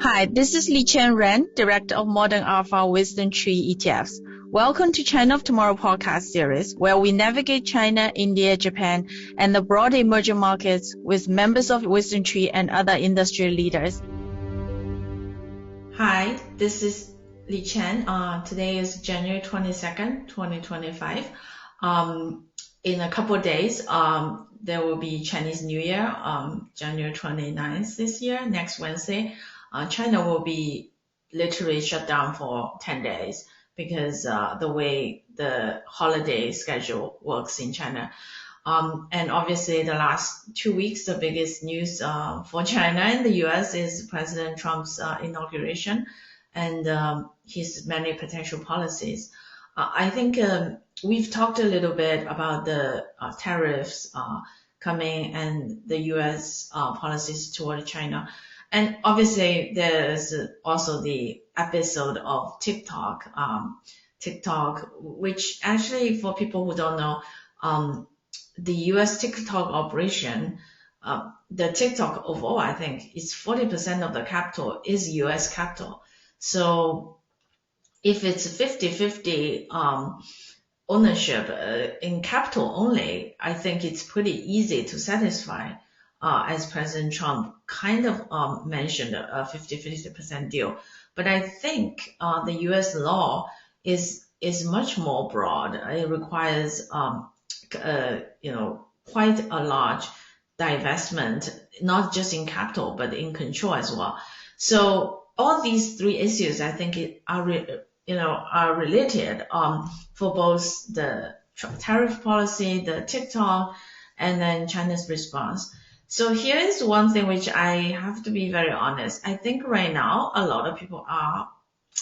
Hi, this is Li Chen Ren, Director of Modern Alpha Wisdom Tree ETFs. Welcome to China of Tomorrow podcast series, where we navigate China, India, Japan, and the broader emerging markets with members of Wisdom Tree and other industry leaders. Hi, this is Li Chen. Today is January 22nd, 2025. In a couple of days, there will be Chinese New Year, January 29th this year, next Wednesday. China will be literally shut down for 10 days because the way the holiday schedule works in China. And obviously the last 2 weeks, the biggest news for China and the US is President Trump's inauguration and his many potential policies. I think we've talked a little bit about the tariffs coming and the US policies toward China. And obviously, there's also the episode of TikTok, which actually, for people who don't know, the US TikTok operation, the TikTok overall, I think, is 40% of the capital is US capital. So if it's 50-50 ownership in capital only, I think it's pretty easy to satisfy. As President Trump kind of mentioned, a 50% deal. But I think the U.S. law is much more broad. It requires, quite a large divestment, not just in capital, but in control as well. So all these three issues, I think, are related for both the tariff policy, the TikTok, and then China's response. So here is one thing which I have to be very honest. I think right now a lot of people are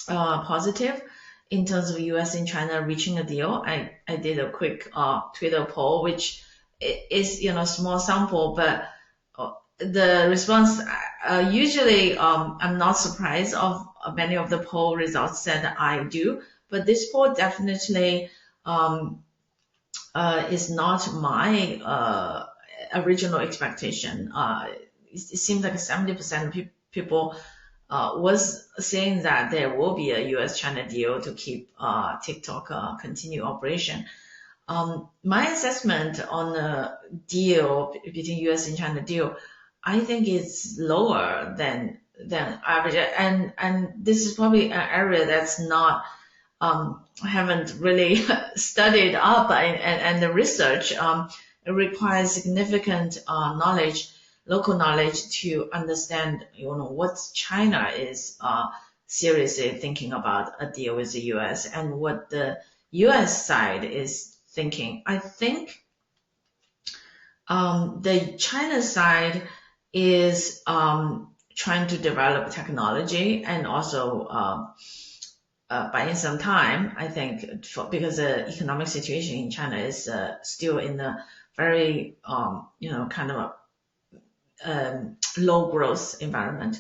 positive in terms of US and China reaching a deal. I did a quick Twitter poll, which is small sample, but the response usually I'm not surprised of many of the poll results that I do, but this poll definitely is not my original expectation. It seems like 70% of people was saying that there will be a US-China deal to keep TikTok continue operation. My assessment on the deal between US and China deal, I think it's lower than average, and this is probably an area that's not haven't really studied up and the research. It requires significant knowledge, local knowledge, to understand, what China is seriously thinking about a deal with the US and what the US side is thinking. I think the China side is trying to develop technology and also buying some time, I think, because the economic situation in China is still in the very, kind of a low growth environment.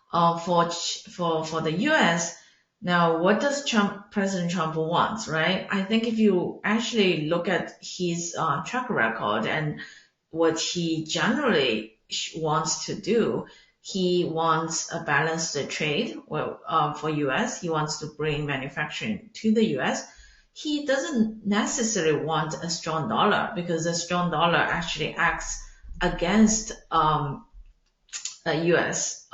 For the U.S., now what does President Trump want, right? I think if you actually look at his track record and what he generally wants to do, he wants a balanced trade for U.S. He wants to bring manufacturing to the U.S. He doesn't necessarily want a strong dollar, because a strong dollar actually acts against US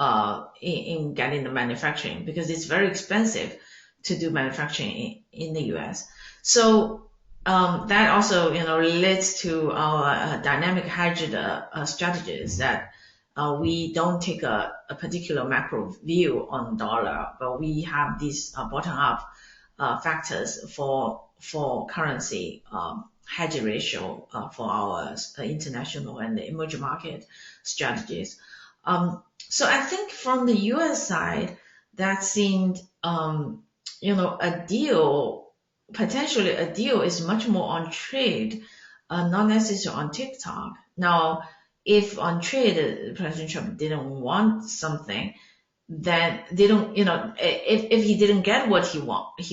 in getting the manufacturing, because it's very expensive to do manufacturing in the US. So that also relates to our dynamic hedged strategies, that we don't take a particular macro view on dollar, but we have these bottom-up factors for currency hedge ratio for our international and the emerging market strategies. So I think from the US side, that seemed, a deal, potentially a deal is much more on trade, not necessarily on TikTok. Now, if on trade, President Trump didn't want something, then they don't, if he didn't get what he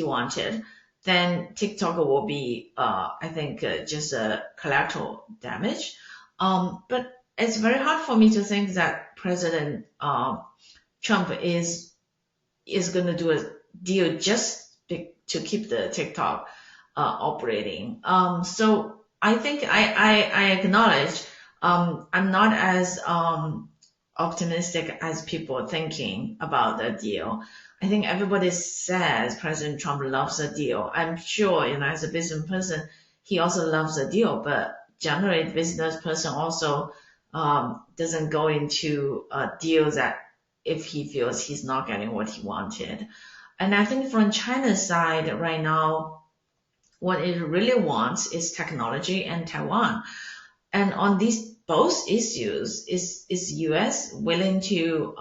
wanted, then TikTok will be, I think, just a collateral damage. But it's very hard for me to think that President Trump is going to do a deal just to keep the TikTok operating. So I think I acknowledge I'm not as optimistic as people are thinking about the deal. I think everybody says President Trump loves a deal. I'm sure, as a business person, he also loves a deal, but generally, business person also doesn't go into deals that if he feels he's not getting what he wanted. And I think from China's side right now, what it really wants is technology and Taiwan. And on these both issues, is US willing to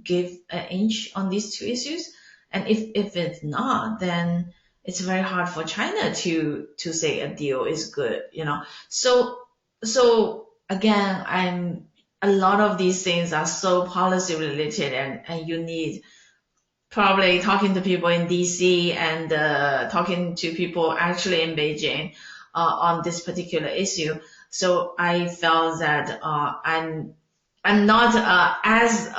give an inch on these two issues? And if it's not, then it's very hard for China to say a deal is good. So again, a lot of these things are so policy related, and you need probably talking to people in DC and talking to people actually in Beijing on this particular issue. So I felt that I'm not as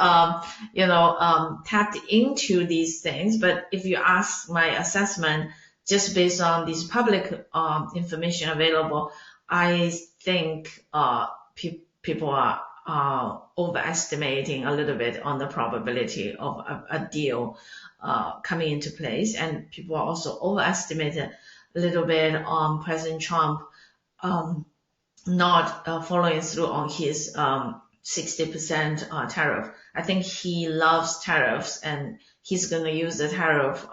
tapped into these things. But if you ask my assessment, just based on this public information available, I think people are overestimating a little bit on the probability of a deal coming into place, and people are also overestimated a little bit on President Trump not following through on his 60% tariff. I think he loves tariffs, and he's going to use the tariff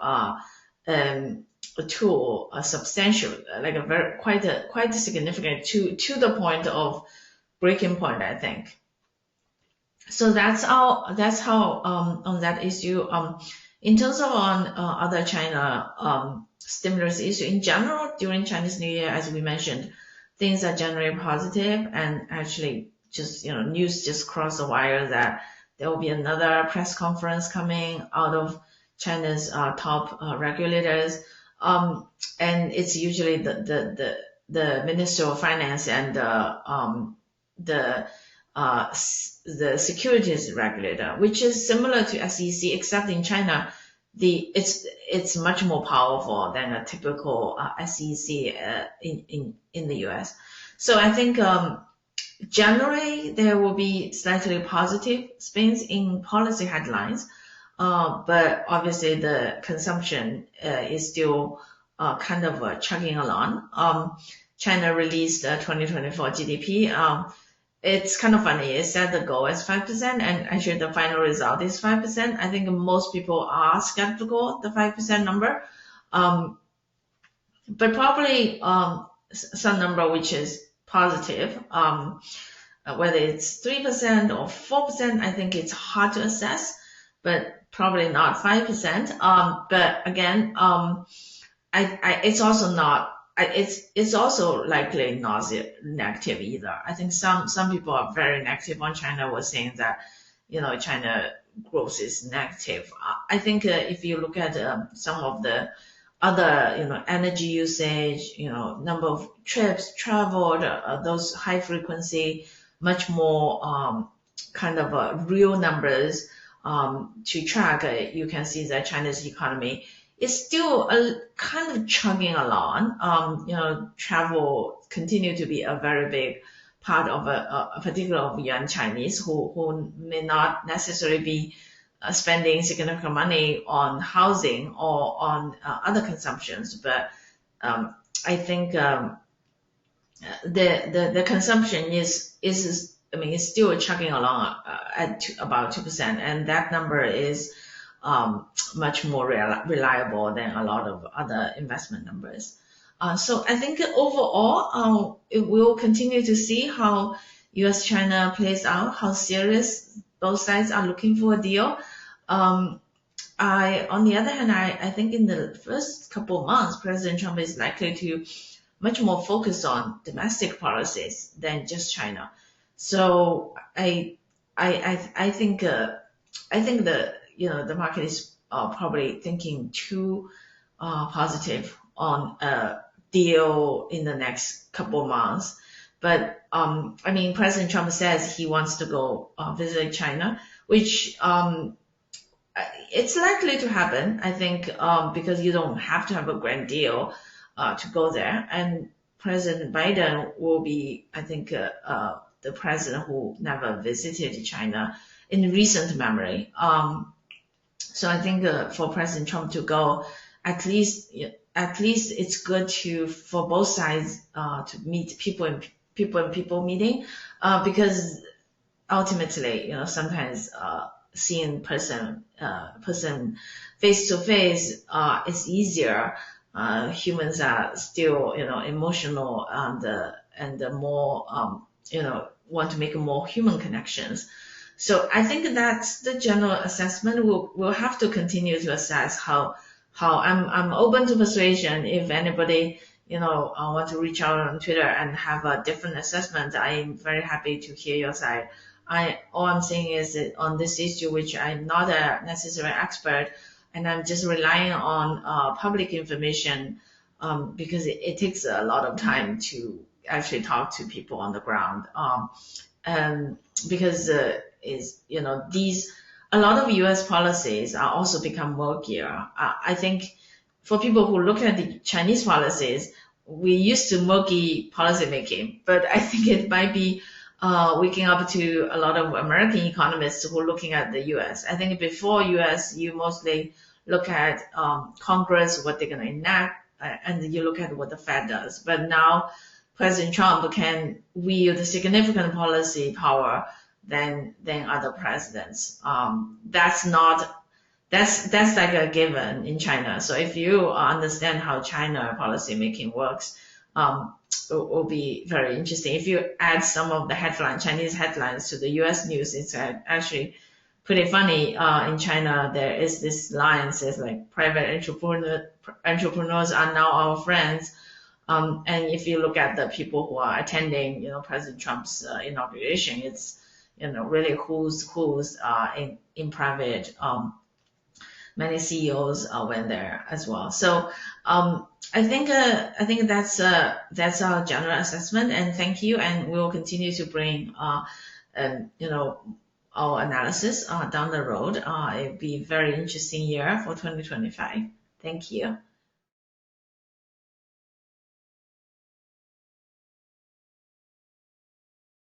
tool substantial, like quite significant to the point of breaking point, I think. So that's how on that issue. In terms of on other China stimulus issue in general during Chinese New Year, as we mentioned, things are generally positive, and actually just news just crossed the wire that there will be another press conference coming out of China's top regulators, and it's usually the Minister of Finance and the securities regulator, which is similar to SEC, except in China, it's much more powerful than a typical SEC in the US. So I think generally there will be slightly positive spins in policy headlines, but obviously the consumption is still kind of chugging along. China released 2024 GDP. It's kind of funny. It set the goal as 5%, and actually the final result is 5%. I think most people are skeptical the 5% number, but probably some number which is positive. Whether it's 3% or 4%, I think it's hard to assess, but probably not 5%. But again, it's also not. It's also likely not negative either. I think some people are very negative on China, was saying that China growth is negative. I think if you look at some of the other energy usage, number of trips traveled, those high frequency, much more kind of real numbers to track, you can see that China's economy is still kind of chugging along. Travel continue to be a very big part of a particular of young Chinese who may not necessarily be spending significant money on housing or on other consumptions, but I think the consumption is still chugging along at about 2%, and that number is much more reliable than a lot of other investment numbers. So I think overall, it will continue to see how US-China plays out, how serious both sides are looking for a deal. On the other hand, I think in the first couple of months, President Trump is likely to much more focus on domestic policies than just China. So I think the market is probably thinking too positive on a deal in the next couple of months. But President Trump says he wants to go visit China, which it's likely to happen, I think, because you don't have to have a grand deal to go there. And President Biden will be, I think, the president who never visited China in recent memory. So I think for President Trump to go, at least it's good to for both sides to meet people meeting, because ultimately, sometimes seeing person face to face is easier. Humans are still, emotional and more, want to make more human connections. So I think that's the general assessment. We'll have to continue to assess how I'm open to persuasion. If anybody, want to reach out on Twitter and have a different assessment, I'm very happy to hear your side. All I'm saying is that on this issue, which I'm not a necessary expert, and I'm just relying on public information, because it takes a lot of time to actually talk to people on the ground. And because these a lot of U.S. policies are also become murkier. I think for people who look at the Chinese policies, we used to murky policy making, but I think it might be waking up to a lot of American economists who are looking at the U.S. I think before U.S., you mostly look at Congress, what they're going to enact, and you look at what the Fed does. But now President Trump can wield significant policy power than other presidents. That's like a given in China. So if you understand how China policy making works, it will be very interesting. If you add some of the Chinese headlines to the U.S. news, it's actually pretty funny. In China, there is this line says like private entrepreneurs are now our friends. And if you look at the people who are attending, President Trump's inauguration, it's really who's in private. Many CEOs went there as well. So I think that's our general assessment. And thank you. And we will continue to bring our analysis down the road. It'll be a very interesting year for 2025. Thank you.